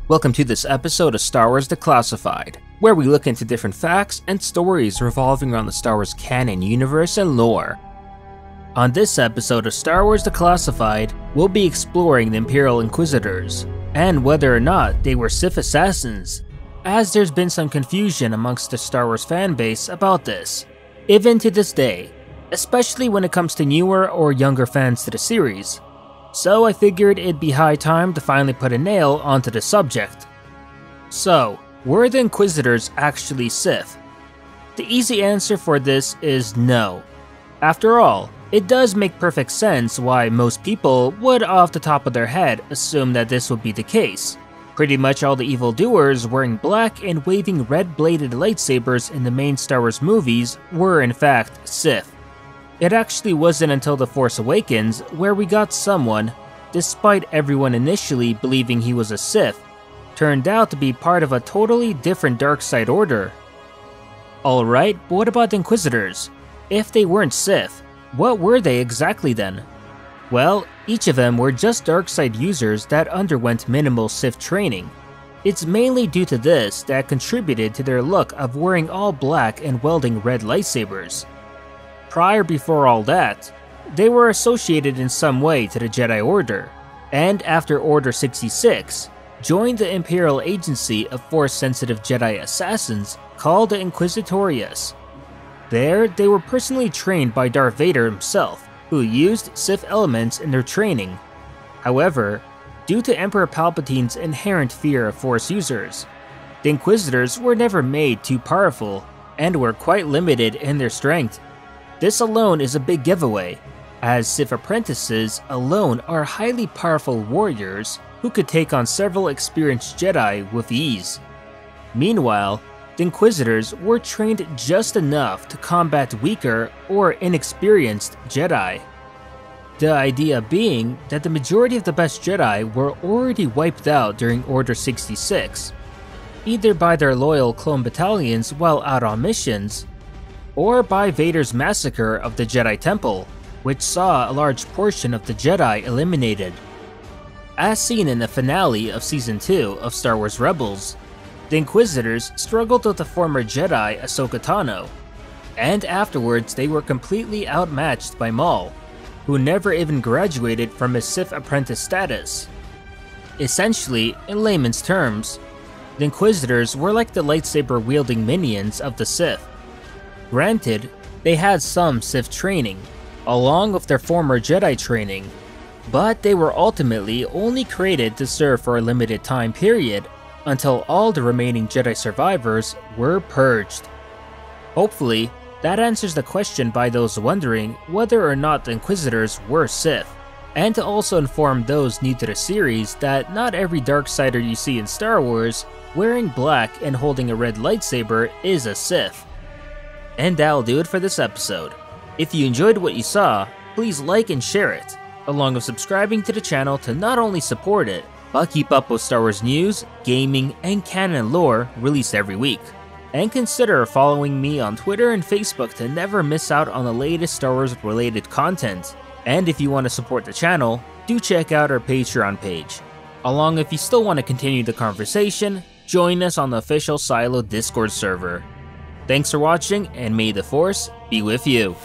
Welcome to this episode of Star Wars Declassified, where we look into different facts and stories revolving around the Star Wars canon universe and lore. On this episode of Star Wars Declassified, we'll be exploring the Imperial Inquisitors, and whether or not they were Sith assassins, as there's been some confusion amongst the Star Wars fanbase about this, even to this day, especially when it comes to newer or younger fans to the series. So I figured it'd be high time to finally put a nail onto the subject. So, were the Inquisitors actually Sith? The easy answer for this is no. After all, it does make perfect sense why most people would off the top of their head assume that this would be the case. Pretty much all the evildoers wearing black and waving red-bladed lightsabers in the main Star Wars movies were in fact Sith. It actually wasn't until The Force Awakens where we got someone, despite everyone initially believing he was a Sith, turned out to be part of a totally different dark side order. Alright, but what about the Inquisitors? If they weren't Sith, what were they exactly then? Well, each of them were just dark side users that underwent minimal Sith training. It's mainly due to this that contributed to their look of wearing all black and wielding red lightsabers. Before all that, they were associated in some way to the Jedi Order, and after Order 66, joined the Imperial Agency of Force-sensitive Jedi assassins called the Inquisitorius. There, they were personally trained by Darth Vader himself, who used Sith elements in their training. However, due to Emperor Palpatine's inherent fear of Force users, the Inquisitors were never made too powerful, and were quite limited in their strength. This alone is a big giveaway, as Sith apprentices alone are highly powerful warriors who could take on several experienced Jedi with ease. Meanwhile, the Inquisitors were trained just enough to combat weaker or inexperienced Jedi. The idea being that the majority of the best Jedi were already wiped out during Order 66, either by their loyal clone battalions while out on missions, or by Vader's massacre of the Jedi Temple, which saw a large portion of the Jedi eliminated. As seen in the finale of Season 2 of Star Wars Rebels, the Inquisitors struggled with the former Jedi Ahsoka Tano, and afterwards they were completely outmatched by Maul, who never even graduated from his Sith apprentice status. Essentially, in layman's terms, the Inquisitors were like the lightsaber-wielding minions of the Sith. Granted, they had some Sith training, along with their former Jedi training, but they were ultimately only created to serve for a limited time period until all the remaining Jedi survivors were purged. Hopefully, that answers the question by those wondering whether or not the Inquisitors were Sith, and to also inform those new to the series that not every Darksider you see in Star Wars wearing black and holding a red lightsaber is a Sith. And that'll do it for this episode. If you enjoyed what you saw, please like and share it, along with subscribing to the channel to not only support it, but keep up with Star Wars news, gaming, and canon lore released every week. And consider following me on Twitter and Facebook to never miss out on the latest Star Wars related content. And if you want to support the channel, do check out our Patreon page. Along if you still want to continue the conversation, join us on the official Silo Discord server. Thanks for watching, and may the Force be with you.